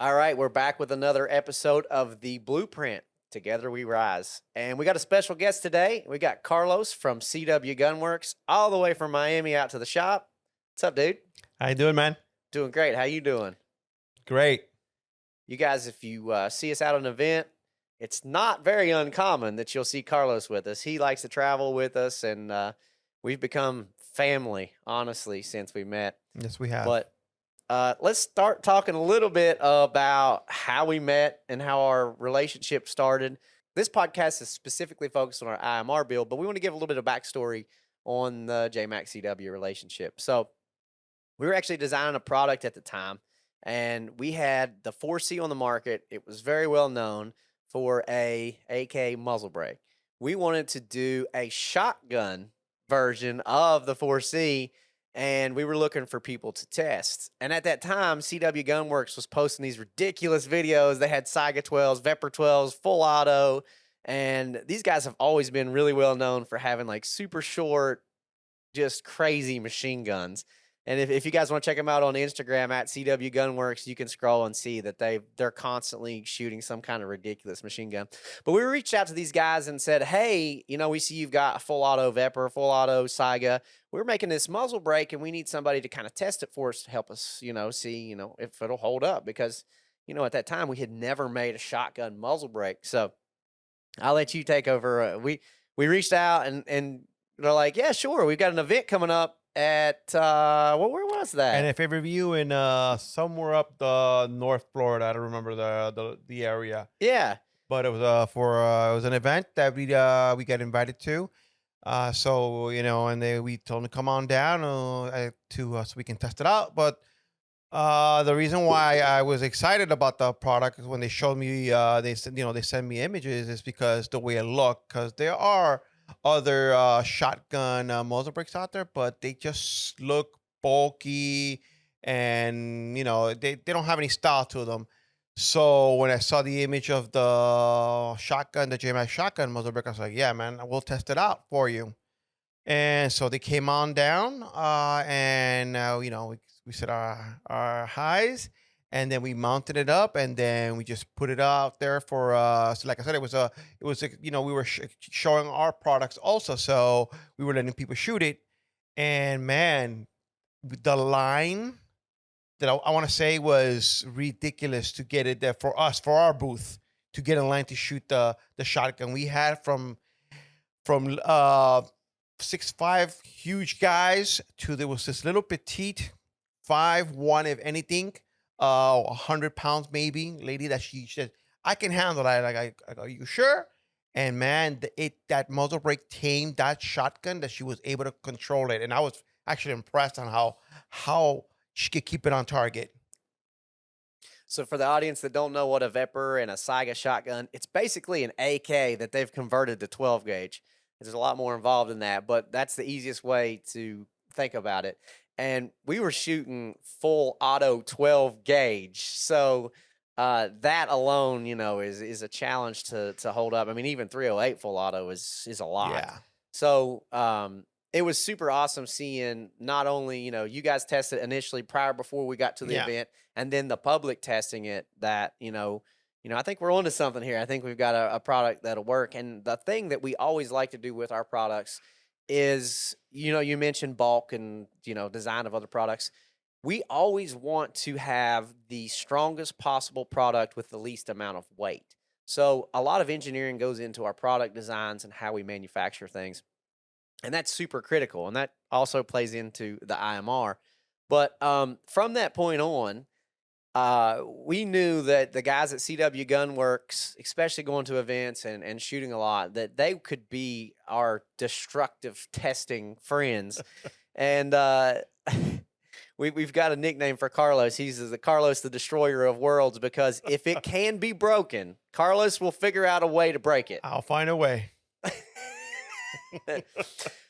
All right, we're back with another episode of The Blueprint. Together we rise. And we got a special guest today. We got Carlos from CW Gunwerks, all the way from Miami out to the shop. What's up, dude? How you doing, man? Doing great. How you doing? Great. You guys, if you see us out at an event, it's not very uncommon that you'll see Carlos with us. He likes to travel with us, and we've become family, honestly, since we met. Yes, we have. But let's start talking a little bit about how we met and how our relationship started. This podcast is specifically focused on our IMR build, but we want to give a little bit of backstory on the JMac CW relationship. So we were actually designing a product at the time, and we had the 4C on the market. It was very well known for a AK muzzle brake. We wanted to do a shotgun version of the 4C, and we were looking for people to test. And at that time, CW Gunwerks was posting these ridiculous videos. They had Saiga 12s, Vepr 12s, full auto, and these guys have always been really well known for having like super short, just crazy machine guns. And if you guys want to check them out on Instagram at CW Gunwerks, you can scroll and see that they're constantly shooting some kind of ridiculous machine gun. But we reached out to these guys and said, hey, we see you've got a full auto Vepr, full auto Saiga. We're making this muzzle brake, and we need somebody to kind of test it for us to help us, see, if it'll hold up. Because, at that time we had never made a shotgun muzzle brake. So I'll let you take over. We reached out and they're like, yeah, sure. We've got an event coming up at where was that? And if I review in somewhere up the North Florida, I don't remember the area. Yeah. But it was it was an event that we got invited to. And we told them to come on down so we can test it out. But the reason why I was excited about the product is when they showed me, they said, they sent me images, is because the way it looked. Because there are other shotgun muzzle brakes out there, but they just look bulky, and they don't have any style to them. So when I saw the image of the JMac shotgun muzzle brake, I was like, yeah, man, we'll test it out for you. And so they came on down, we said our highs, and then we mounted it up, and then we just put it out there for. So like I said, we were showing our products also, so we were letting people shoot it, and man, the line that I want to say was ridiculous to get it there for us, for our booth, to get in line to shoot the shotgun. We had from 6'5" huge guys to, there was this little petite 5'1", if anything, 100 pounds maybe lady that she said, I can handle that. Like, I go, you sure? And man, that muzzle brake tamed that shotgun, that she was able to control it. And I was actually impressed on how she could keep it on target. So for the audience that don't know what a Vepr and a Saiga shotgun, it's basically an AK that they've converted to 12 gauge. There's a lot more involved in that, but that's the easiest way to think about it. And we were shooting full auto 12 gauge. So that alone, is a challenge to hold up. I mean, even 308 full auto is a lot. Yeah. So it was super awesome seeing not only, you guys tested initially before we got to the event, and then the public testing it, that, I think we're onto something here. I think we've got a product that'll work. And the thing that we always like to do with our products is, you mentioned bulk and, design of other products. We always want to have the strongest possible product with the least amount of weight. So a lot of engineering goes into our product designs and how we manufacture things. And that's super critical. And that also plays into the IMR. But from that point on, we knew that the guys at CW Gunwerks, especially going to events and shooting a lot, that they could be our destructive testing friends. And we've got a nickname for Carlos. He's the Carlos, the Destroyer of Worlds, because if it can be broken, Carlos will figure out a way to break it. I'll find a way.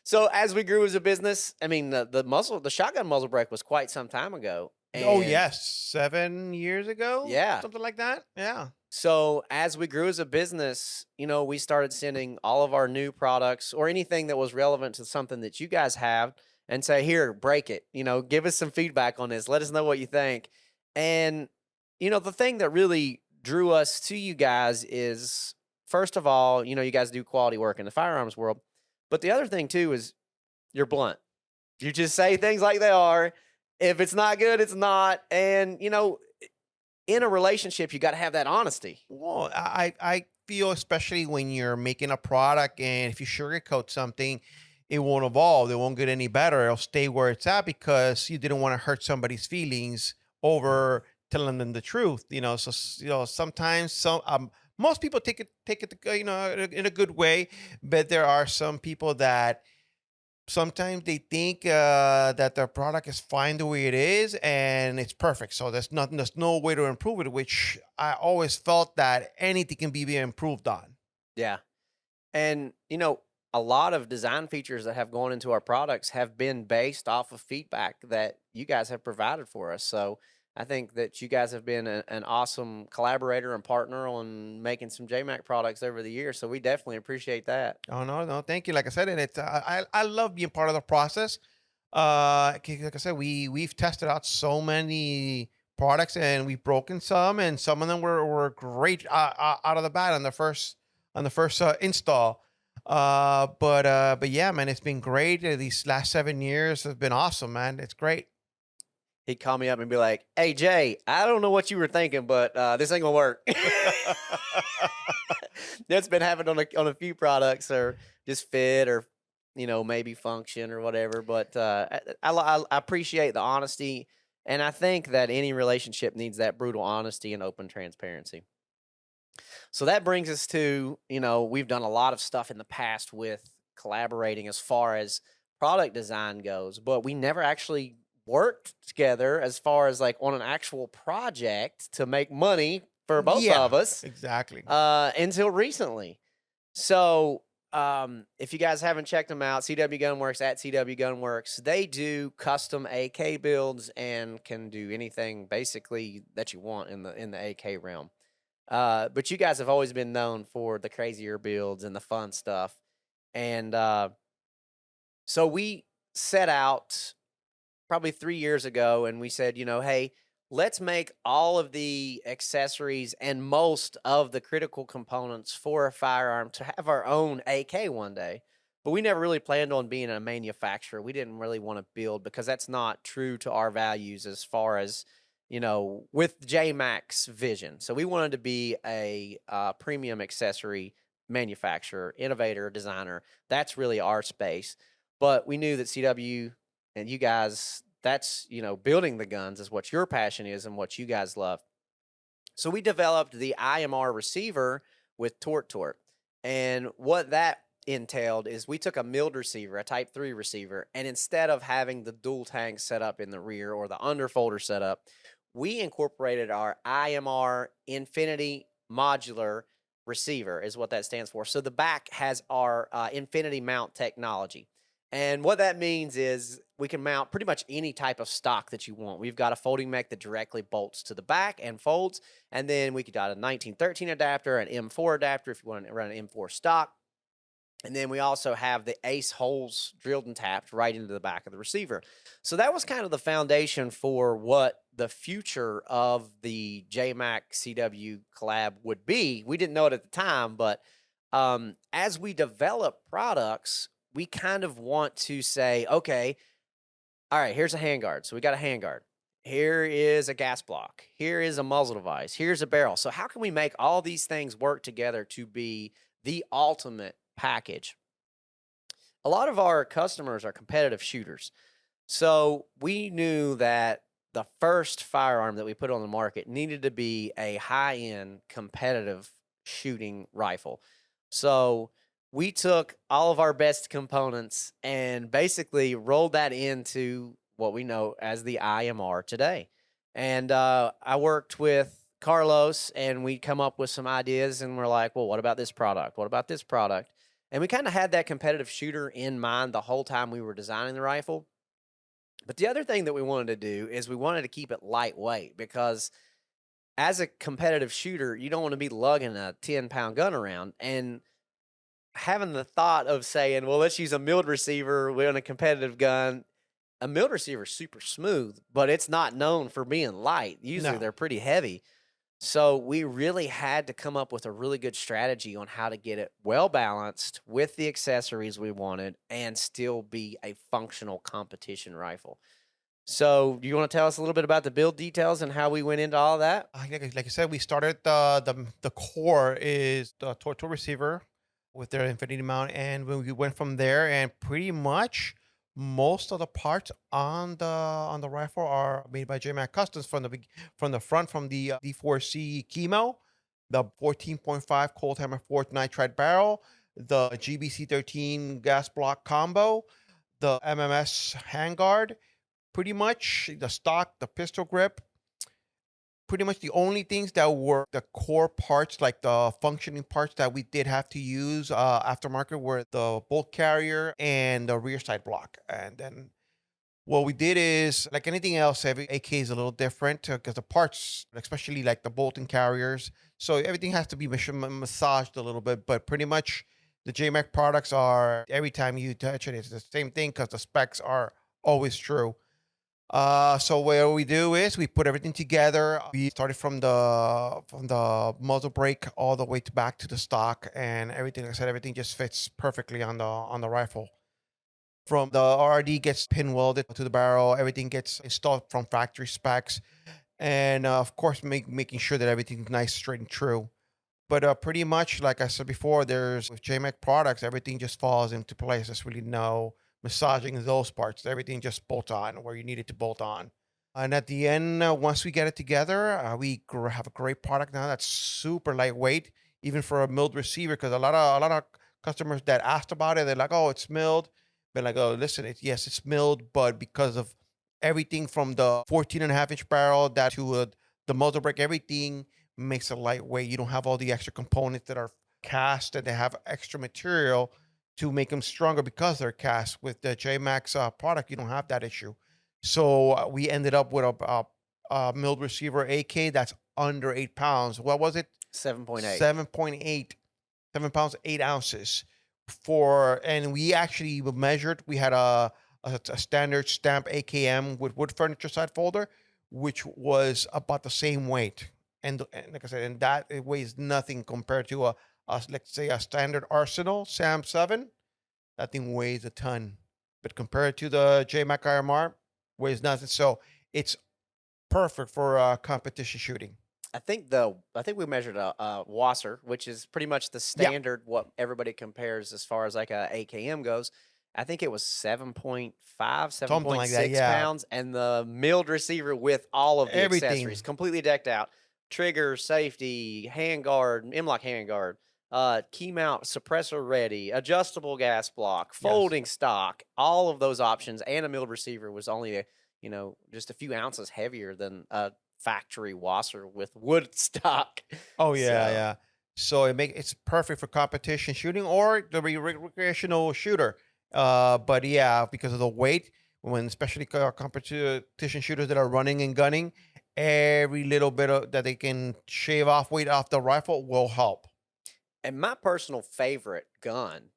So as we grew as a business, I mean, the shotgun muzzle brake was quite some time ago. Oh, yes. 7 years ago? Yeah. Something like that? Yeah. So as we grew as a business, we started sending all of our new products or anything that was relevant to something that you guys have and say, here, break it. Give us some feedback on this. Let us know what you think. And the thing that really drew us to you guys is, first of all, you guys do quality work in the firearms world. But the other thing too is you're blunt. You just say things like they are. If it's not good, it's not. And, in a relationship, you got to have that honesty. Well, I feel especially when you're making a product and if you sugarcoat something, it won't evolve. It won't get any better. It'll stay where it's at because you didn't want to hurt somebody's feelings over telling them the truth. So sometimes most people take it in a good way, but there are some people that sometimes they think that their product is fine the way it is and it's perfect. So there's no way to improve it, which I always felt that anything can be improved on. Yeah. And, a lot of design features that have gone into our products have been based off of feedback that you guys have provided for us. So I think that you guys have been an awesome collaborator and partner on making some JMac products over the years. So we definitely appreciate that. Oh no, no, thank you. Like I said, and it's I love being part of the process. Like I said, we've tested out so many products and we've broken some, and some of them were great out of the bat on the first install. But yeah, man, it's been great. These last 7 years have been awesome, man. It's great. He'd call me up and be like, "Hey Jay, I don't know what you were thinking, but this ain't gonna work." That's been happening on a few products, or just fit, or maybe function or whatever. But I appreciate the honesty, and I think that any relationship needs that brutal honesty and open transparency. So that brings us to, we've done a lot of stuff in the past with collaborating as far as product design goes, but we never actually worked together as far as like on an actual project to make money for both Yeah, of us exactly. until recently. So if you guys haven't checked them out, CW Gunwerks at CW Gunwerks, they do custom AK builds and can do anything basically that you want in the AK realm. But you guys have always been known for the crazier builds and the fun stuff. And so we set out probably 3 years ago and we said, hey, let's make all of the accessories and most of the critical components for a firearm to have our own AK one day. But we never really planned on being a manufacturer. We didn't really want to build because that's not true to our values as far as with JMac's vision. So we wanted to be a premium accessory manufacturer, innovator, designer. That's really our space. But we knew that CW and you guys, that's, building the guns is what your passion is and what you guys love. So we developed the IMR receiver with Tort. And what that entailed is we took a milled receiver, a Type 3 receiver, and instead of having the dual tank set up in the rear or the underfolder set up, we incorporated our IMR Infinity Modular Receiver is what that stands for. So the back has our Infinity Mount technology. And what that means is we can mount pretty much any type of stock that you want. We've got a folding mech that directly bolts to the back and folds. And then we could add a 1913 adapter, an M4 adapter if you want to run an M4 stock. And then we also have the ace holes drilled and tapped right into the back of the receiver. So that was kind of the foundation for what the future of the JMac CW collab would be. We didn't know it at the time, but as we develop products, we kind of want to say, okay, all right, here's a handguard. So we got a handguard. Here is a gas block. Here is a muzzle device. Here's a barrel. So how can we make all these things work together to be the ultimate package? A lot of our customers are competitive shooters. So we knew that the first firearm that we put on the market needed to be a high-end competitive shooting rifle. So we took all of our best components and basically rolled that into what we know as the IMR today. And I worked with Carlos and we come up with some ideas and we're like, well, what about this product? What about this product? And we kind of had that competitive shooter in mind the whole time we were designing the rifle. But the other thing that we wanted to do is we wanted to keep it lightweight because as a competitive shooter, you don't want to be lugging a 10-pound gun around. And having the thought of saying, well, let's use a milled receiver on a competitive gun a milled receiver is super smooth, but it's not known for being light. Usually No. they're pretty heavy. So we really had to come up with a really good strategy on how to get it well balanced with the accessories we wanted and still be a functional competition rifle. So, do you want to tell us a little bit about the build details and how we went into all that? Like I said, we started the core is the tortoise receiver with their infinity mount, and when we went from there, and pretty much most of the parts on the rifle are made by JMac Customs from the front, from the D4C chemo, the 14.5 Cold Hammer Forged nitride barrel, the GBC 13 gas block combo, the MMS handguard, pretty much the stock, the pistol grip. Pretty much the only things that were the core parts, like the functioning parts that we did have to use aftermarket, were the bolt carrier and the rear side block. And then what we did is, like anything else, every AK is a little different because the parts, especially like the bolt and carriers, so everything has to be massaged a little bit. But pretty much the JMac products are, every time you touch it, it's the same thing because the specs are always true. So what we do is we put everything together. We started from the muzzle brake all the way to back to the stock, and everything. Like I said, everything just fits perfectly on the rifle. From the RRD gets pin welded to the barrel, everything gets installed from factory specs, and of course making sure that everything's nice, straight, and true. But pretty much, like I said before, there's with JMac products, everything just falls into place. There's really no massaging those parts. Everything just bolts on where you need it to bolt on. And at the end, once we get it together, have a great product now that's super lightweight, even for a milled receiver. Because a lot of customers that asked about it, they're like, "Oh, it's milled." But like, "Oh, listen, yes, it's milled, but because of everything from the 14.5 inch barrel that to the muzzle brake, everything makes it lightweight. You don't have all the extra components that are cast, and they have extra material to make them stronger because they're cast. With the JMax product, you don't have that issue. So we ended up with a milled receiver AK that's under 8 pounds. What was it? 7.8. 7.8, 7 pounds, 8 ounces. And we actually measured, we had a standard stamp AKM with wood furniture side folder, which was about the same weight. And like I said, and that it weighs nothing compared to let's say a standard Arsenal Sam 7. That thing weighs a ton, but compared to the JMac IMR, weighs nothing. So it's perfect for competition shooting. I think we measured a Wasser, which is pretty much the Yeah, standard what everybody compares as far as like a AKM goes. I think it was 7.5, seven something point like that. six Yeah, pounds, and the milled receiver with all of the accessories, everything. completely decked out. Trigger, safety, handguard, M-lock handguard, key mount, suppressor ready, adjustable gas block, Yes. folding stock, all of those options, and a milled receiver was only just a few ounces heavier than a factory Wasser with wood stock. Oh yeah, So yeah. So it's perfect for competition shooting or the recreational shooter. But yeah, because of the weight, when especially competition shooters that are running and gunning, every little bit of that they can shave off weight off the rifle will help. and my personal favorite gun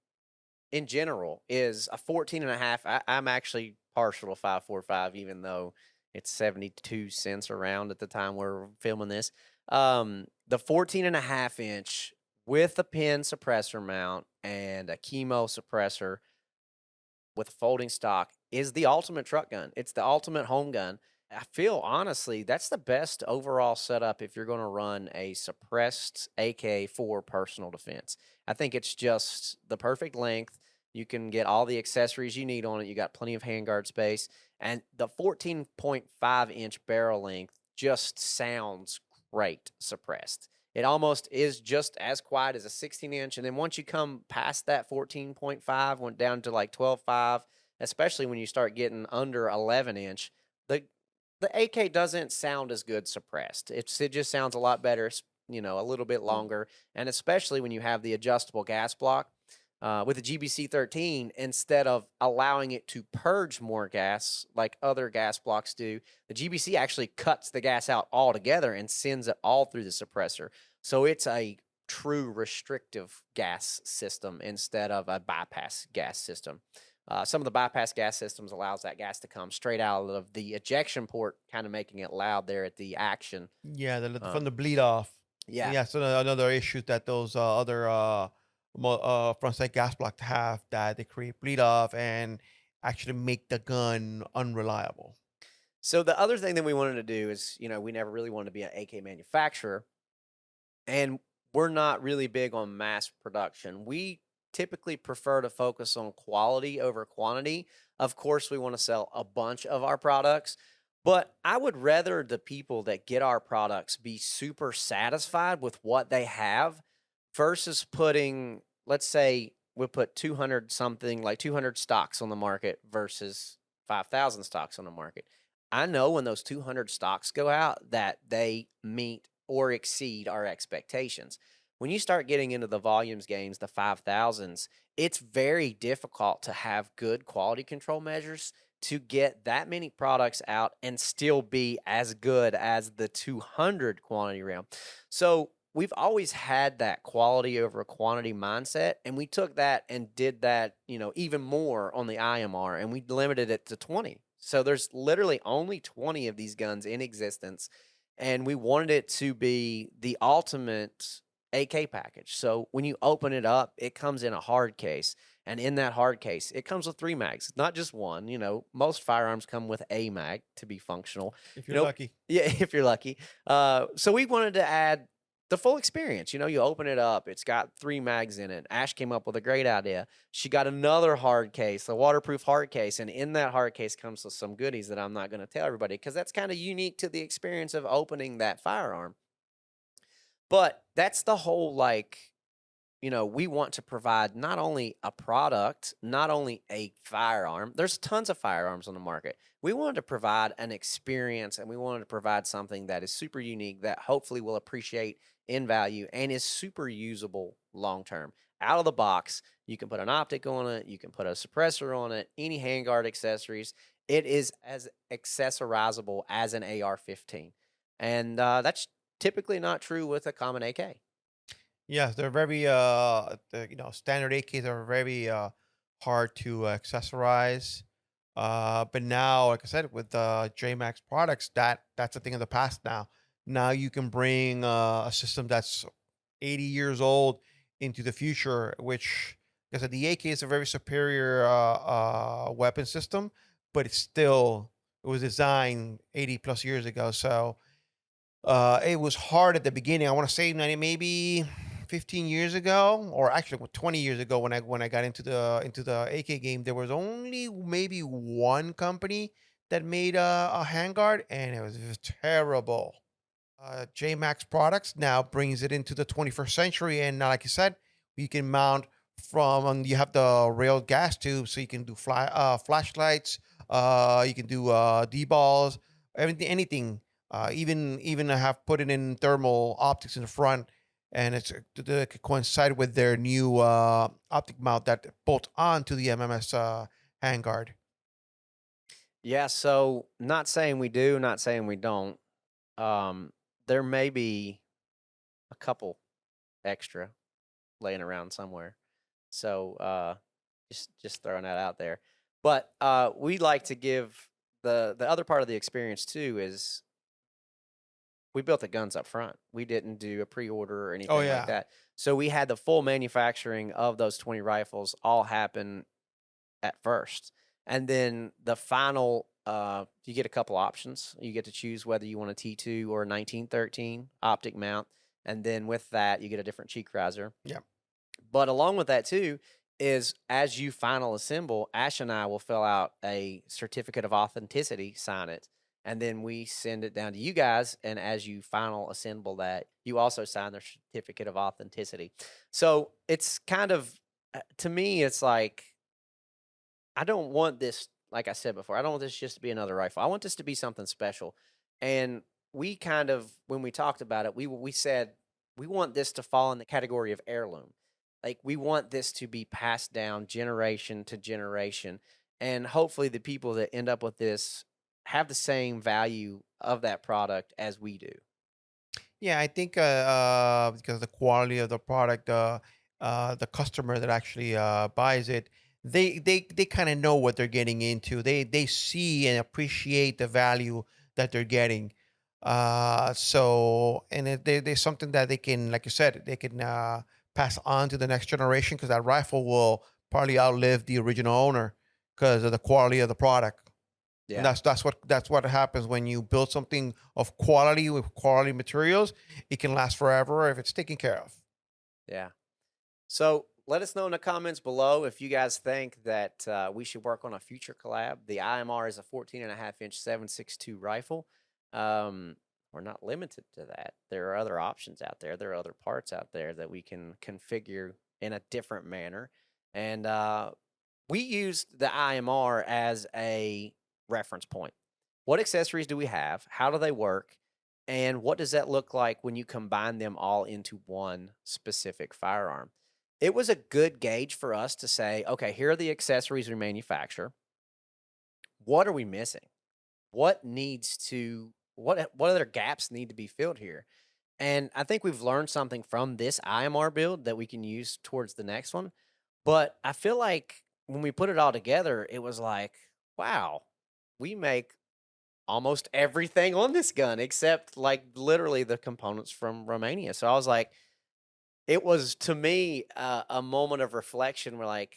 in general is a 14 and a half. I'm actually partial to 5.45, even though it's 72 cents around at the time we're filming this. The 14 and a half inch with a pin suppressor mount and a chemo suppressor with a folding stock is the ultimate truck gun. It's the ultimate home gun. I feel honestly that's the best overall setup if you're going to run a suppressed AK for personal defense. I think it's just the perfect length. You can get all the accessories you need on it. You got plenty of handguard space, and the 14.5-inch barrel length just sounds great suppressed. It almost is just as quiet as a 16-inch, and then once you come past that 14.5, went down to like 12.5, especially when you start getting under 11-inch, the the AK doesn't sound as good suppressed. It just sounds a lot better, a little bit longer, and especially when you have the adjustable gas block. With the GBC 13, instead of allowing it to purge more gas like other gas blocks do, the GBC actually cuts the gas out altogether and sends it all through the suppressor. So it's a true restrictive gas system instead of a bypass gas system. Some of the bypass gas systems allows that gas to come straight out of the ejection port, kind of making it loud there at the action. Yeah, from Um, the bleed off. yeah. Yeah, so another issue that those other front side gas blocks have, that they create bleed off and actually make the gun unreliable. So the other thing that we wanted to do is, we never really wanted to be an AK manufacturer, and we're not really big on mass production. We typically prefer to focus on quality over quantity. Of course, we want to sell a bunch of our products, but I would rather the people that get our products be super satisfied with what they have versus putting, let's say, we'll put 200 something, like 200 stocks on the market versus 5,000 stocks on the market. I know when those 200 stocks go out that they meet or exceed our expectations. When you start getting into the volumes games, the 5,000s, it's very difficult to have good quality control measures to get that many products out and still be as good as the 200 quantity realm. So we've always had that quality over quantity mindset, and we took that and did that, even more on the IMR, and we limited it to 20. So there's literally only 20 of these guns in existence, and we wanted it to be the ultimate AK package. So when you open it up, it comes in a hard case. And in that hard case, it comes with 3 mags, not just one. Most firearms come with a mag to be functional. If You you're know, lucky. yeah, if you're lucky. So we wanted to add the full experience. You open it up, it's got 3 mags in it. Ash came up with a great idea. She got another hard case, a waterproof hard case, and in that hard case comes with some goodies that I'm not going to tell everybody because that's kind of unique to the experience of opening that firearm. But that's the whole, like, we want to provide not only a product, not only a firearm. There's tons of firearms on the market. We wanted to provide an experience, and we wanted to provide something that is super unique that hopefully will appreciate in value and is super usable long term. Out of the box, you can put an optic on it, you can put a suppressor on it, any handguard accessories. It is as accessorizable as an AR-15, and that's typically not true with a common AK. Yes, they're very standard AKs are very hard to accessorize. But now, like I said, with JMac products, that's a thing of the past now. Now you can bring a system that's 80 years old into the future, which, like I said, the AK is a very superior weapon system, but it was designed 80 plus years ago. So it was hard at the beginning. I want to say maybe 15 years ago, or actually 20 years ago, when I got into the AK game, there was only maybe one company that made a handguard, and it was terrible. JMax products now brings it into the 21st century, and now, like you said, you can mount you have the rail gas tube, so you can do flashlights, you can do D-balls, everything, anything. Even I have put it in thermal optics in the front, and it could coincide with their new optic mount that bolt onto the MMS handguard. Yeah, so not saying we do, not saying we don't. Um, there may be a couple extra laying around somewhere. So just throwing that out there. But we like to give the other part of the experience too is we built the guns up front. We didn't do a pre-order or Oh anything like yeah. that. So we had the full manufacturing of those 20 rifles all happen at first. And then the final, you get a couple options. You get to choose whether you want a T2 or a 1913 optic mount. And then with that, you get a different cheek riser. Yeah. But along with that too, is as you final assemble, Ash and I will fill out a certificate of authenticity, sign it, and then we send it down to you guys. And as you final assemble that, you also sign the certificate of authenticity. So it's kind of, to me, it's like, I don't want this, like I said before, I don't want this just to be another rifle. I want this to be something special. And we kind of, when we talked about it, we said we want this to fall in the category of heirloom. Like, we want this to be passed down generation to generation, and hopefully the people that end up with this have the same value of that product as we do. Yeah, I think because of the quality of the product, the customer that actually buys it, they kind of know what they're getting into. They see and appreciate the value that they're getting. So and there's something that they can, like you said, they can pass on to the next generation, because that rifle will probably outlive the original owner because of the quality of the product. And Yeah. that's what happens when you build something of quality with quality materials. It can last forever if it's taken care of. Yeah. So let us know in the comments below if you guys think that we should work on a future collab. The IMR is a 14.5-inch 7.62 rifle. We're not limited to that. There are other options out there. There are other parts out there that we can configure in a different manner. And we used the IMR as a reference point. What accessories do we have? How do they work? And what does that look like when you combine them all into one specific firearm? It was a good gauge for us to say, okay, here are the accessories we manufacture. What are we missing? What other gaps need to be filled here? And I think we've learned something from this IMR build that we can use towards the next one. But I feel like when we put it all together, it was like, wow, we make almost everything on this gun except like literally the components from Romania. So I was like, it was to me a moment of reflection. We're like,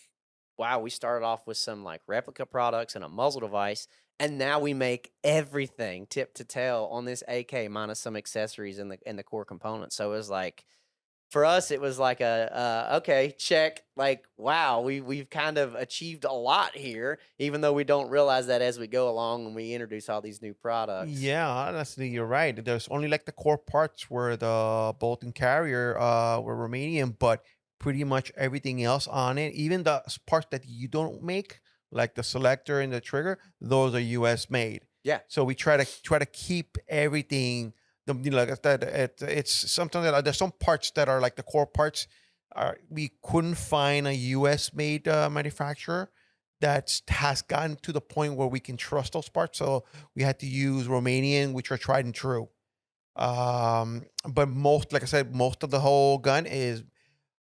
wow, we started off with some like replica products and a muzzle device, and now we make everything tip to tail on this AK minus some accessories and the core components. So it was like, for us, it was like okay, check. Like, wow, we've kind of achieved a lot here, even though we don't realize that as we go along and we introduce all these new products. Yeah, honestly, you're right. There's only like the core parts where the bolt and carrier were Romanian, but pretty much everything else on it, even the parts that you don't make, like the selector and the trigger, those are US made. Yeah, So we try to keep everything. Like I said, it's something that there's some parts that are like the core parts. We couldn't find a US made manufacturer that has gotten to the point where we can trust those parts. So we had to use Romanian, which are tried and true. But most, like I said, most of the whole gun is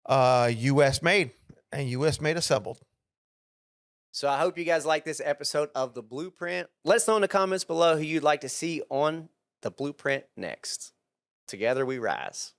US made and US made assembled. so I hope you guys like this episode of The Blueprint. Let us know in the comments below who you'd like to see on The Blueprint next. Together we rise.